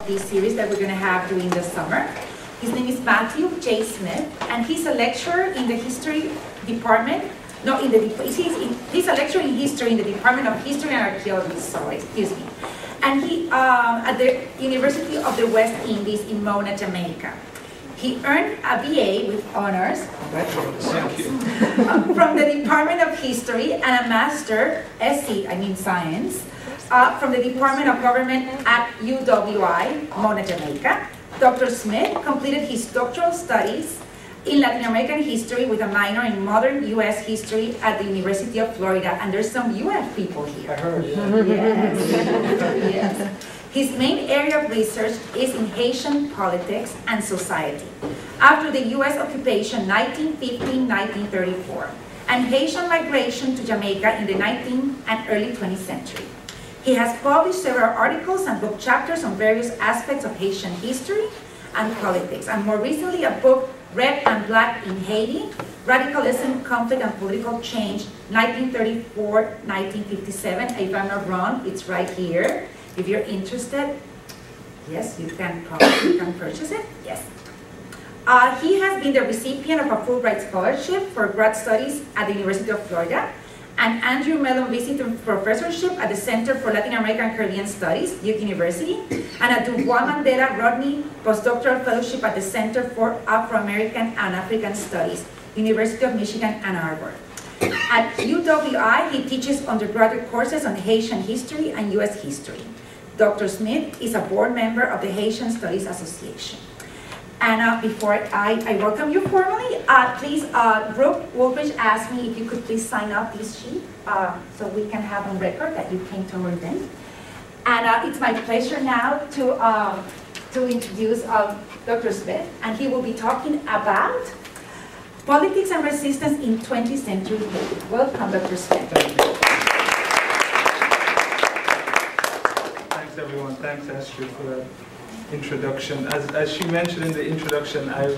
this series that we're going to have during the summer. His name is Matthew J. Smith, and he's a lecturer in the history department. No, he's a lecturer in history in the Department of History and Archaeology, sorry, excuse me. And he, at the University of the West Indies in Mona, Jamaica. He earned a BA with honors from the Department of History and a Master, SC, I mean Science, from the Department of Government at UWI, Mona, Jamaica. Dr. Smith completed his doctoral studies in Latin American history with a minor in modern U.S. history at the University of Florida. And there's some U.S. people here. I heard, yeah. Yes. Yes. His main area of research is in Haitian politics and society after the U.S. occupation 1915-1934 and Haitian migration to Jamaica in the 19th and early 20th century. He has published several articles and book chapters on various aspects of Haitian history and politics, and more recently a book, Red and Black in Haiti, Radicalism, Conflict and Political Change, 1934-1957. If I'm not wrong, it's right here. If you're interested, yes, you can purchase it, yes. He has been the recipient of a Fulbright Scholarship for grad studies at the University of Florida, an Andrew Mellon Visitor Professorship at the Center for Latin American and Caribbean Studies, Duke University, and a Dubois Mandela Rodney Postdoctoral Fellowship at the Center for Afro-American and African Studies, University of Michigan, Ann Arbor. At UWI, he teaches undergraduate courses on Haitian history and U.S. history. Dr. Smith is a board member of the Haitian Studies Association. And before I welcome you formally, please, Brooke Woolbridge asked me if you could please sign up this sheet so we can have on record that you came to our event. And it's my pleasure now to introduce Dr. Smith, and he will be talking about politics and resistance in 20th century Haiti. Welcome, Dr. Smith. Thank you. Thanks, everyone. Thanks, Astrid, for that introduction. As she mentioned in the introduction, I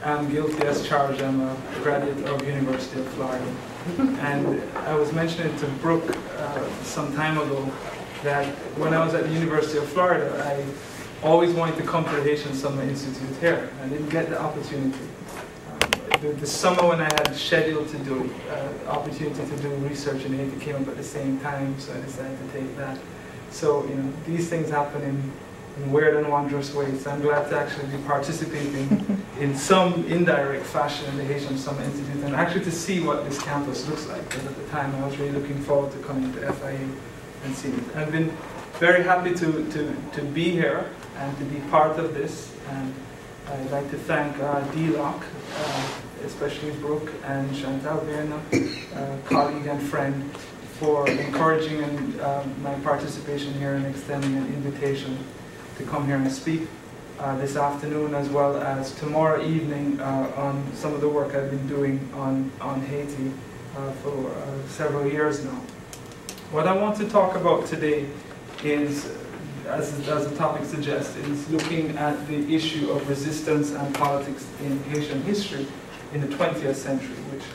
am guilty as charged. I'm a graduate of University of Florida. And I was mentioning to Brooke some time ago that when I was at the University of Florida, I always wanted to come to the Haitian Summer Institute here. I didn't get the opportunity. The summer when I had scheduled to do opportunity to do research in Haiti came up at the same time, so I decided to take that. So, you know, these things happen in weird and wondrous ways. I'm glad to actually be participating in some indirect fashion in the Haitian Summer Institute and actually to see what this campus looks like, because at the time I was really looking forward to coming to FIA and seeing it. I've been very happy to be here and to be part of this, and I'd like to thank DLOC, especially Brooke and Chantal Verna, colleague and friend, for encouraging my participation here and extending an invitation to come here and speak this afternoon, as well as tomorrow evening on some of the work I've been doing on Haiti for several years now. What I want to talk about today is, as the topic suggests, is looking at the issue of resistance and politics in Haitian history in the 20th century, which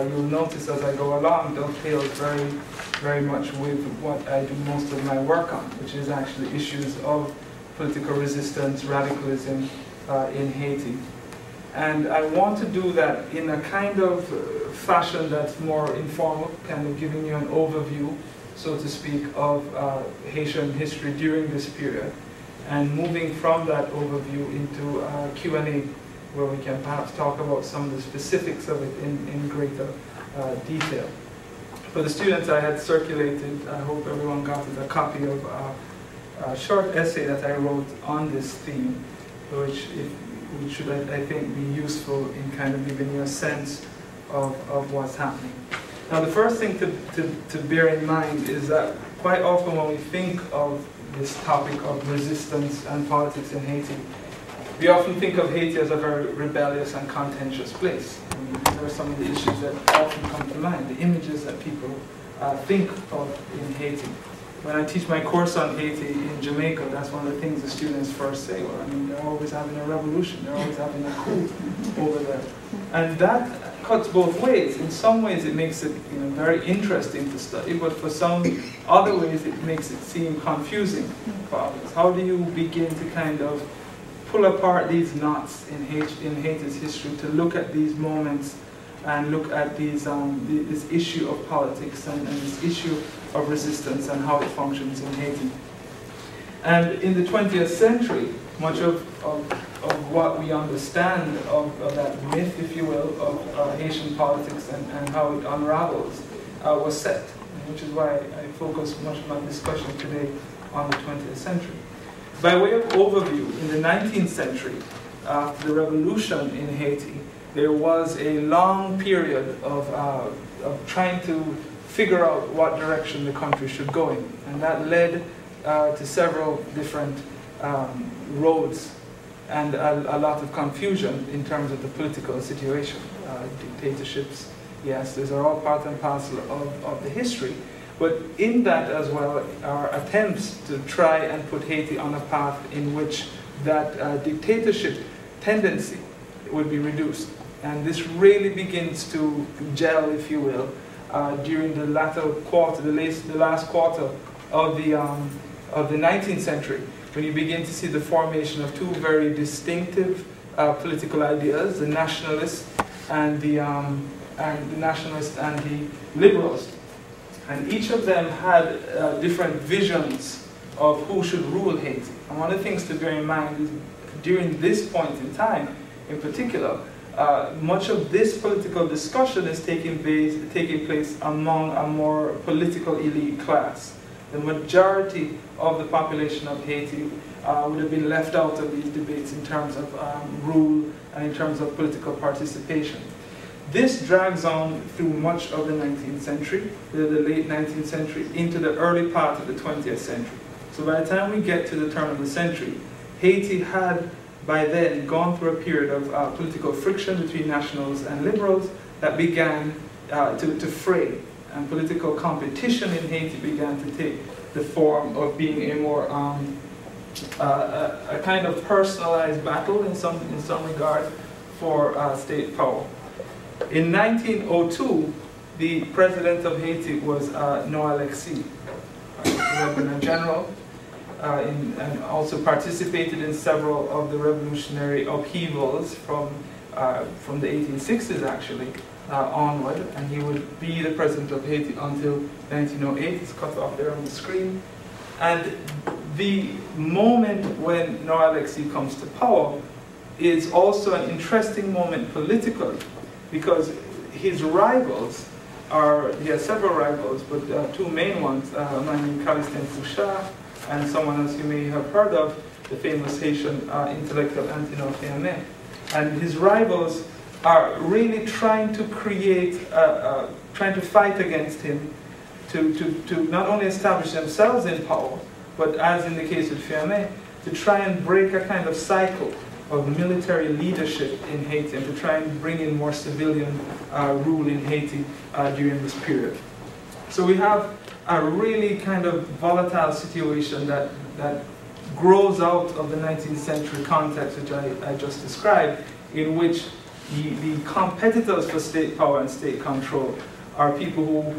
you'll notice as I go along dovetails very, very much with what I do most of my work on, which is actually issues of political resistance, radicalism in Haiti. And I want to do that in a kind of fashion that's more informal, kind of giving you an overview, so to speak, of Haitian history during this period, and moving from that overview into Q&A, where we can perhaps talk about some of the specifics of it in greater detail. For the students, I had circulated, I hope everyone got it, a copy of a short essay that I wrote on this theme, which should, I think, be useful in kind of giving you a sense of what's happening. Now, the first thing to bear in mind is that quite often when we think of this topic of resistance and politics in Haiti, we often think of Haiti as a very rebellious and contentious place. I mean, these are some of the issues that often come to mind, the images that people think of in Haiti. when I teach my course on Haiti in Jamaica, that's one of the things the students first say. Well, I mean, they're always having a revolution, they're always having a coup over there. And that cuts both ways. In some ways it makes it very interesting to study, but for some other ways it makes it seem confusing for others. How do you begin to kind of pull apart these knots in Haiti's history to look at these moments and look at these, this issue of politics and this issue of resistance and how it functions in Haiti. And in the 20th century, much of what we understand of that myth, if you will, of Haitian politics and how it unravels was set, which is why I focus much of my discussion today on the 20th century. By way of overview, in the 19th century, after the revolution in Haiti, there was a long period of trying to figure out what direction the country should go in. And that led to several different roads and a lot of confusion in terms of the political situation. Dictatorships, yes, those are all part and parcel of the history. But in that as well are attempts to try and put Haiti on a path in which that dictatorship tendency would be reduced. And this really begins to gel, if you will, during the latter quarter, the last quarter of the 19th century, when you begin to see the formation of two very distinctive political ideas: the nationalists and the liberals. And each of them had different visions of who should rule Haiti. And one of the things to bear in mind is during this point in time, in particular, much of this political discussion is taking place among a more political elite class. The majority of the population of Haiti would have been left out of these debates in terms of rule and in terms of political participation. This drags on through much of the 19th century, the late 19th century, into the early part of the 20th century. So by the time we get to the turn of the century, Haiti had by then gone through a period of political friction between nationals and liberals that began to fray. And political competition in Haiti began to take the form of being a more a kind of personalized battle in some regard for state power. In 1902, the president of Haiti was Noah Alexis, who had been a general and also participated in several of the revolutionary upheavals from the 1860s actually onward, and he would be the president of Haiti until 1908. It's cut off there on the screen. And the moment when Noah Alexis comes to power is also an interesting moment politically, because his rivals he has several rivals, but two main ones, a man named Calistin Fouchard and someone else you may have heard of, the famous Haitian intellectual Antonin Fiamet. And his rivals are really trying to create, trying to fight against him to not only establish themselves in power, but as in the case of Fiamet, to try and break a kind of cycle of military leadership in Haiti and to try and bring in more civilian rule in Haiti during this period. So we have a really kind of volatile situation that grows out of the 19th century context, which I just described, in which the competitors for state power and state control are people who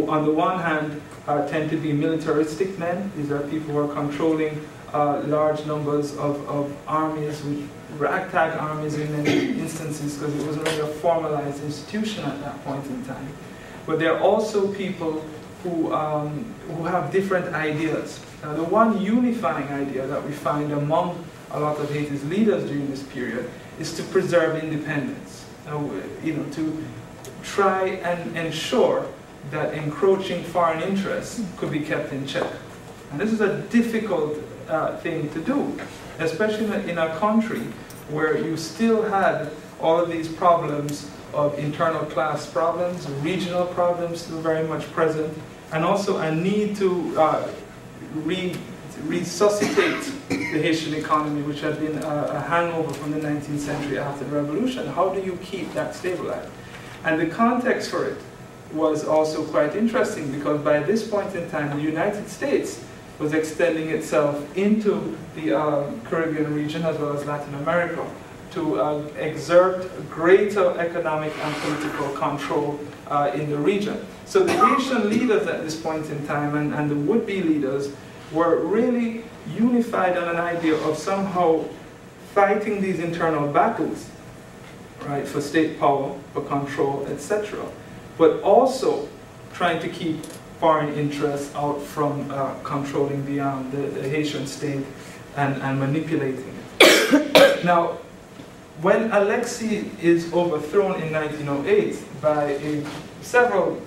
on the one hand, tend to be militaristic men. These are people who are controlling large numbers of armies, ragtag armies in many instances, because it wasn't really a formalized institution at that point in time. But there are also people who have different ideas. Now, the one unifying idea that we find among a lot of Haiti's leaders during this period is to preserve independence. To try and ensure that encroaching foreign interests could be kept in check. And this is a difficult thing to do, especially in a country where you still had all of these problems of internal class problems, regional problems still very much present, and also a need to resuscitate the Haitian economy, which had been a hangover from the 19th century after the revolution. How do you keep that stabilized? And the context for it was also quite interesting, because by this point in time, the United States was extending itself into the Caribbean region as well as Latin America to exert greater economic and political control in the region. So the Haitian leaders at this point in time, and the would-be leaders, were really unified on an idea of somehow fighting these internal battles, right, for state power, for control, etc., but also trying to keep foreign interests out from controlling the Haitian state and manipulating it. Now, when Alexis is overthrown in 1908 by several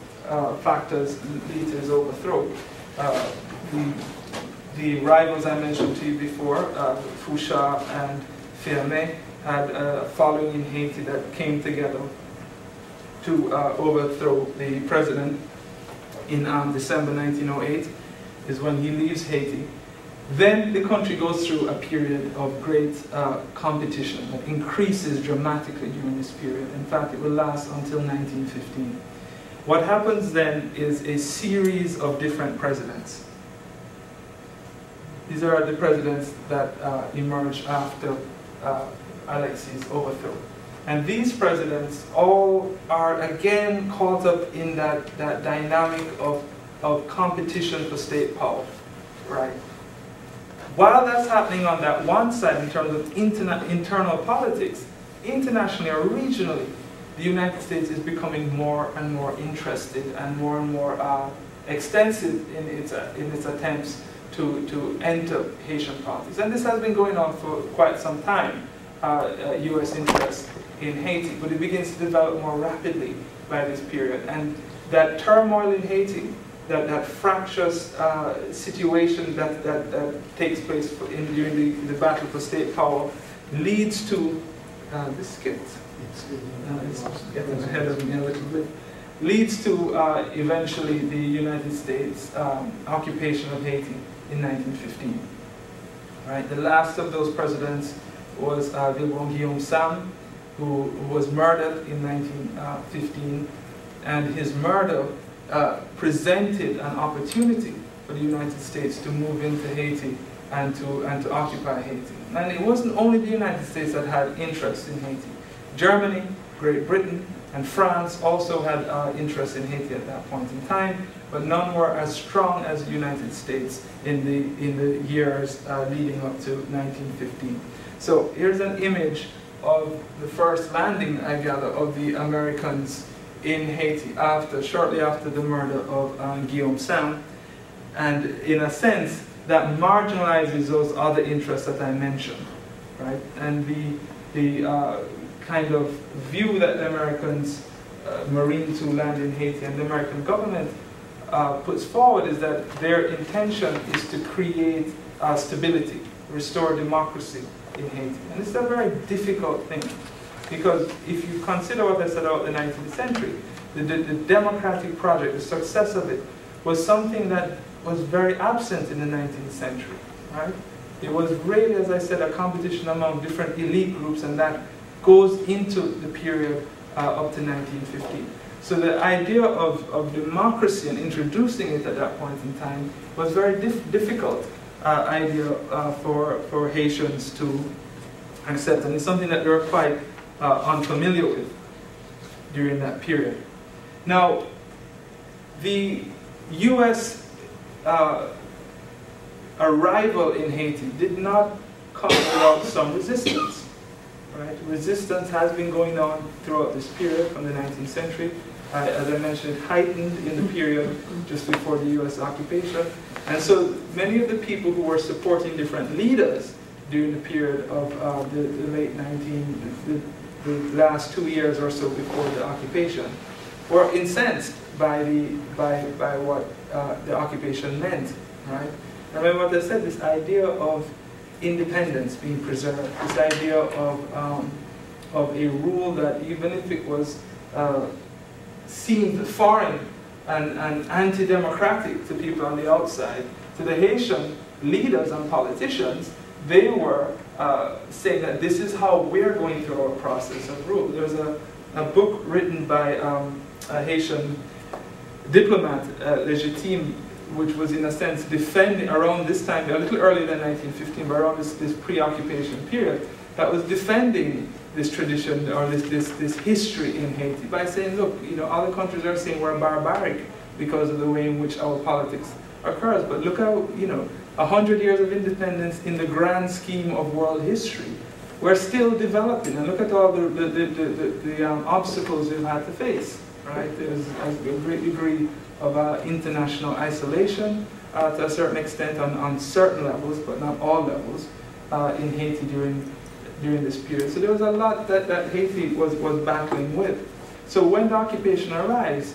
factors lead to his overthrow, the rivals I mentioned to you before, Fouchard and Fermé, had a following in Haiti that came together to overthrow the president in December 1908, is when he leaves Haiti. Then the country goes through a period of great competition that increases dramatically during this period. In fact, it will last until 1915. What happens then is a series of different presidents. These are the presidents that emerged after Alexis' overthrow. And these presidents all are again caught up in that dynamic of competition for state power, right? While that's happening on that one side in terms of internal politics, internationally or regionally, the United States is becoming more and more interested and more extensive in its attempts to enter Haitian politics. And this has been going on for quite some time, U.S. interest in Haiti, but it begins to develop more rapidly by this period. And that turmoil in Haiti, that fractious situation that takes place during the battle for state power, leads to, it's getting ahead of me a little bit, leads to eventually the United States occupation of Haiti in 1915. Right? The last of those presidents was Guillaume Sam, who was murdered in 1915, and his murder presented an opportunity for the United States to move into Haiti and to occupy Haiti. And it wasn't only the United States that had interest in Haiti. Germany, Great Britain, and France also had interest in Haiti at that point in time, but none were as strong as the United States in the years leading up to 1915. So here's an image of the first landing, I gather, of the Americans in Haiti shortly after the murder of Guillaume Sam, and in a sense that marginalizes those other interests that I mentioned, right? And the kind of view that the Americans, Marines who land in Haiti and the American government puts forward is that their intention is to create stability, restore democracy in Haiti. And it's a very difficult thing, because if you consider what I said about the 19th century, the democratic project, the success of it, was something that was very absent in the 19th century, right? It was really, as I said, a competition among different elite groups, and that goes into the period up to 1950. So the idea of democracy and introducing it at that point in time was very difficult idea for Haitians to accept, and it's something that they were quite unfamiliar with during that period. Now, the U.S. arrival in Haiti did not come without some resistance. Right? Resistance has been going on throughout this period from the 19th century. As I mentioned, it heightened in the period just before the U.S. occupation. And so many of the people who were supporting different leaders during the period of the late the last 2 years or so before the occupation were incensed by what the occupation meant, right? Remember what I said, this idea of independence being preserved, this idea of a rule that even if it was seemed foreign and anti-democratic to people on the outside, to the Haitian leaders and politicians, they were saying that this is how we're going through our process of rule. There's a book written by a Haitian diplomat, legitime, which was in a sense defending around this time, a little earlier than 1915, but around this pre-occupation period, that was defending this tradition or this history in Haiti by saying, look, other countries are saying we're barbaric because of the way in which our politics occurs, but look how 100 years of independence in the grand scheme of world history, we're still developing, and look at all the obstacles we've had to face. Right? There's a great degree of international isolation to a certain extent on certain levels, but not all levels, in Haiti during this period. So there was a lot that Haiti was battling with. So when the occupation arrives,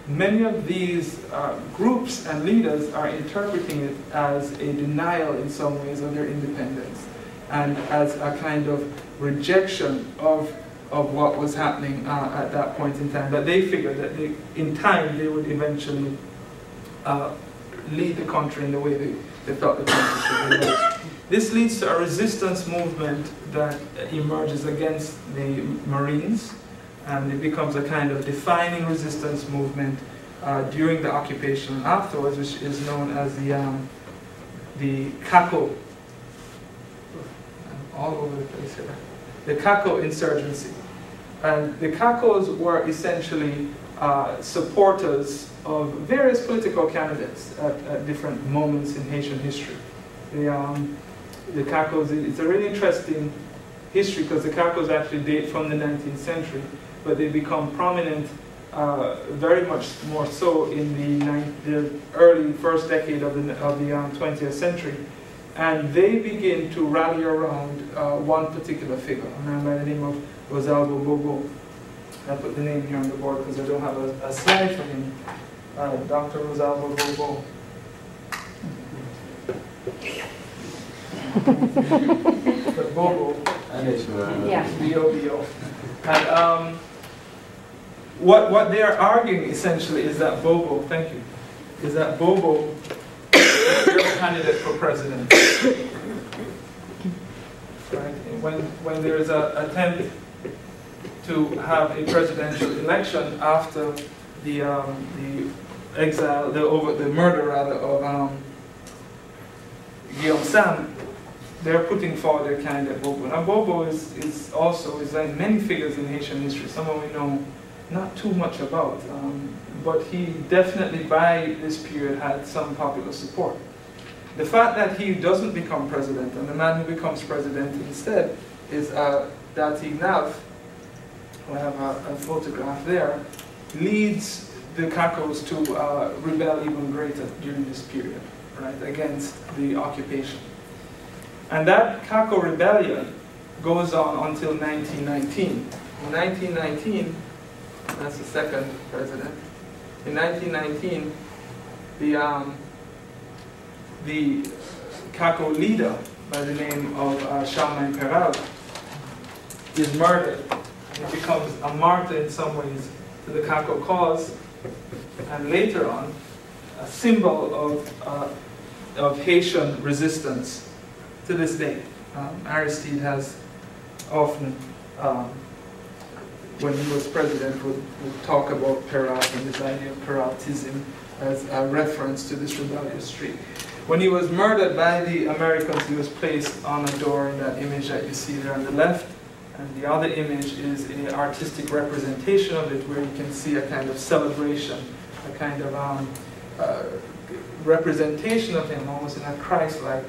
many of these groups and leaders are interpreting it as a denial in some ways of their independence and as a kind of rejection of what was happening at that point in time, that they figured that in time they would eventually lead the country in the way they felt the country should be led. This leads to a resistance movement that emerges against the Marines, and it becomes a kind of defining resistance movement during the occupation and afterwards, which is known as the Kako. All over the place here. The Kako insurgency. And the Kakos were essentially supporters of various political candidates at different moments in Haitian history. The Kakos, it's a really interesting history because the Kakos actually date from the 19th century, but they become prominent very much more so in the early first decade of the 20th century. And they begin to rally around one particular figure, a man by the name of Rosalvo Bobo. I put the name here on the board because I don't have a slide for him. Dr. Rosalvo Bobo. But Bobo. Yeah. B-O-B-O. And what they are arguing essentially is that Bobo, thank you, is that Bobo is their candidate for president. Right? When there is an attempt to have a presidential election after the murder rather of Guillaume Sam, they're putting forward their candidate Bobo. Now Bobo is like many figures in Haitian history, someone we know not too much about, but he definitely by this period had some popular support. The fact that he doesn't become president, and the man who becomes president instead is Dati Nav, I have a photograph there, leads the Kakos to rebel even greater during this period, right, against the occupation. And that Kako rebellion goes on until 1919. In 1919, that's the second president. In 1919, the Kako leader by the name of Charlemagne Peral is murdered. He becomes a martyr in some ways to the Kako cause, and later on, a symbol of Haitian resistance to this day. Aristide has often, when he was president, would talk about Peral and this idea of Peraltism as a reference to this rebellious streak. When he was murdered by the Americans, he was placed on a door in that image that you see there on the left. And the other image is an artistic representation of it, where you can see a kind of celebration, a kind of representation of him, almost in a Christ-like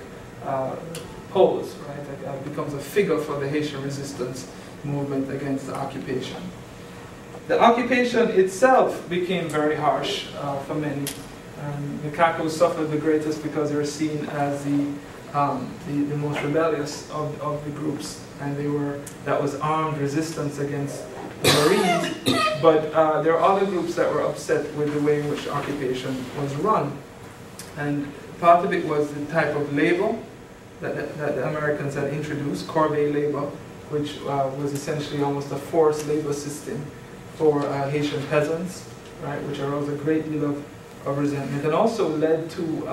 pose, right? It becomes a figure for the Haitian resistance movement against the occupation. The occupation itself became very harsh for many. The Kakos suffered the greatest because they were seen as the most rebellious of the groups, and that was armed resistance against the Marines. But there are other groups that were upset with the way in which occupation was run, and part of it was the type of labor that the Americans had introduced, corvée labor, which was essentially almost a forced labor system for Haitian peasants, right, which arose a great deal of resentment, and also led to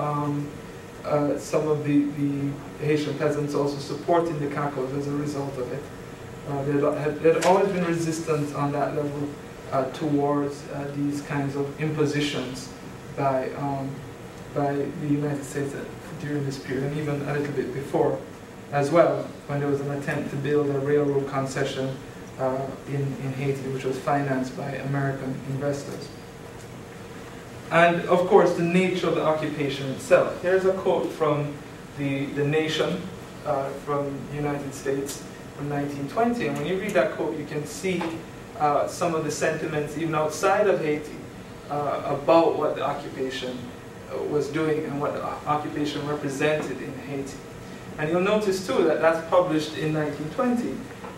some of the Haitian peasants also supporting the Kakos as a result of it. There had always been resistance on that level towards these kinds of impositions by the United States during this period, and even a little bit before as well, when there was an attempt to build a railroad concession in Haiti, which was financed by American investors. And of course, the nature of the occupation itself. Here's a quote from the Nation from the United States from 1920, and when you read that quote, you can see some of the sentiments even outside of Haiti about what the occupation was doing and what the occupation represented in Haiti. And you'll notice too that that's published in 1920,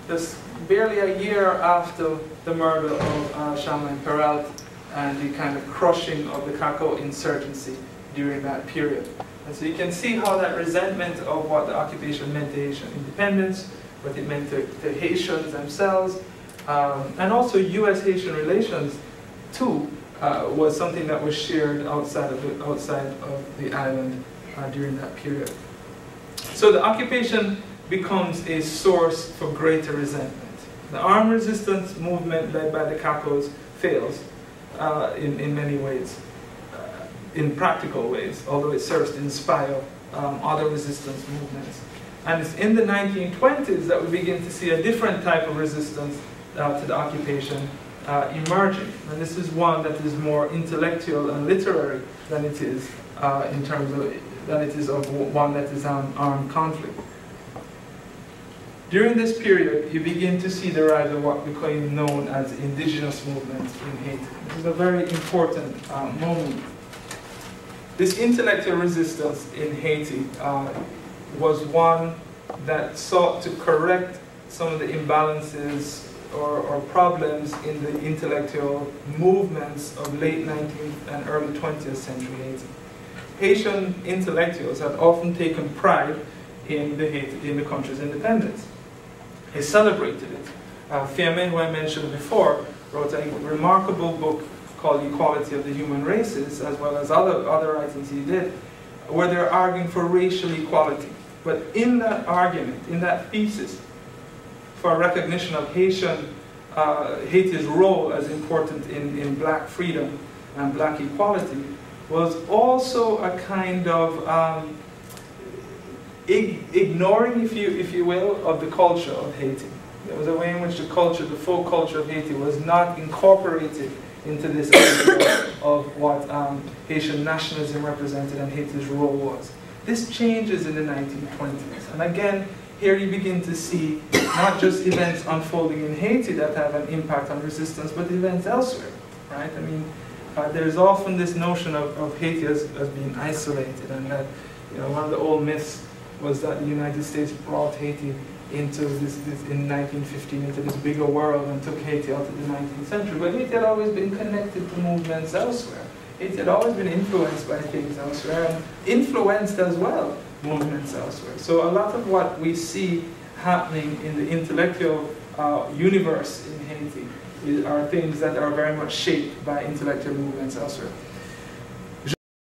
just barely a year after the murder of Charlemagne Perrault and the kind of crushing of the Cacao insurgency during that period. And so you can see how that resentment of what the occupation meant to Haitian independence, what it meant to Haitians themselves, and also U.S.-Haitian relations too, was something that was shared outside of the island during that period. So the occupation becomes a source for greater resentment. The armed resistance movement led by the Cacos fails in many ways, in practical ways, although it serves to inspire other resistance movements. And it's in the 1920s that we begin to see a different type of resistance to the occupation emerging. And this is one that is more intellectual and literary than it is of one that is armed conflict. During this period, you begin to see the rise of what became known as indigenous movements in Haiti. This is a very important moment. This intellectual resistance in Haiti was one that sought to correct some of the imbalances or problems in the intellectual movements of late 19th and early 20th century Haiti. Haitian intellectuals had often taken pride in the country's independence. They celebrated it. Firmin, who I mentioned before, wrote a remarkable book called Equality of the Human Races, as well as other writings he did, where they're arguing for racial equality. But in that argument, in that thesis, for recognition of Haiti's role as important in black freedom and black equality, was also a kind of ignoring, if you will, of the culture of Haiti. There was a way in which the folk culture of Haiti was not incorporated into this idea of what Haitian nationalism represented and Haiti's role was. This changes in the 1920s. And again, here you begin to see not just events unfolding in Haiti that have an impact on resistance, but events elsewhere, right? I mean, there's often this notion of Haiti as being isolated, and that, you know, one of the old myths was that the United States brought Haiti into in 1915 into this bigger world and took Haiti out of the 19th century. But Haiti had always been connected to movements elsewhere. Haiti had always been influenced by things elsewhere, and influenced as well movements elsewhere. So a lot of what we see happening in the intellectual universe in Haiti are things that are very much shaped by intellectual movements elsewhere.